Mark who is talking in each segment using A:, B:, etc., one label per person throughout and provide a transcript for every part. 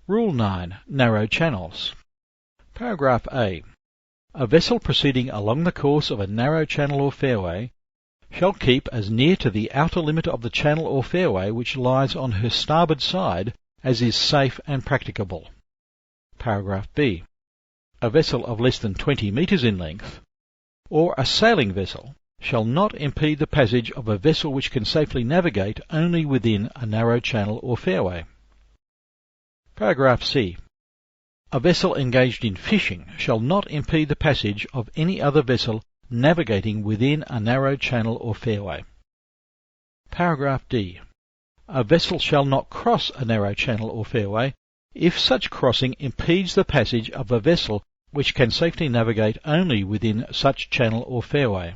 A: Rule 9. Narrow channels. Paragraph A. A vessel proceeding along the course of a narrow channel or fairway shall keep as near to the outer limit of the channel or fairway which lies on her starboard side as is safe and practicable. Paragraph B. A vessel of less than 20 metres in length, or a sailing vessel, shall not impede the passage of a vessel which can safely navigate only within a narrow channel or fairway. Paragraph C. A vessel engaged in fishing shall not impede the passage of any other vessel navigating within a narrow channel or fairway. Paragraph D. A vessel shall not cross a narrow channel or fairway if such crossing impedes the passage of a vessel which can safely navigate only within such channel or fairway.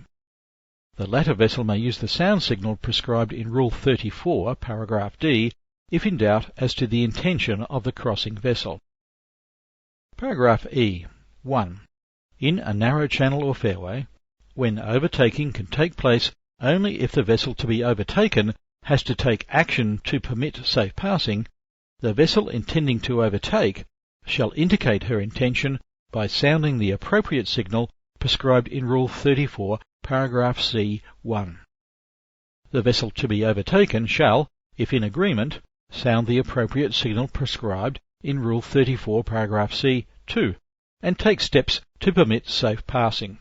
A: The latter vessel may use the sound signal prescribed in Rule 34, paragraph D, if in doubt as to the intention of the crossing vessel. Paragraph E. 1. In a narrow channel or fairway, when overtaking can take place only if the vessel to be overtaken has to take action to permit safe passing, the vessel intending to overtake shall indicate her intention by sounding the appropriate signal prescribed in Rule 34, paragraph C.1. The vessel to be overtaken shall, if in agreement, sound the appropriate signal prescribed in Rule 34, paragraph C.2, and take steps to permit safe passing.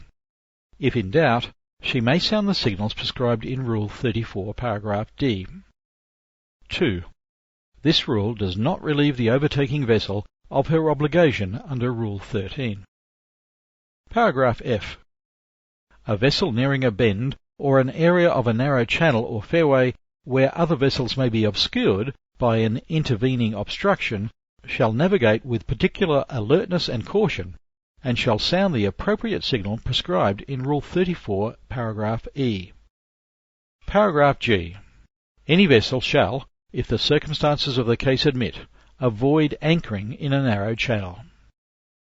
A: If in doubt, she may sound the signals prescribed in Rule 34, paragraph D. 2. This rule does not relieve the overtaking vessel of her obligation under Rule 13. Paragraph F. A vessel nearing a bend or an area of a narrow channel or fairway where other vessels may be obscured by an intervening obstruction shall navigate with particular alertness and caution, and shall sound the appropriate signal prescribed in Rule 34, paragraph E. Paragraph G. Any vessel shall, if the circumstances of the case admit, avoid anchoring in a narrow channel.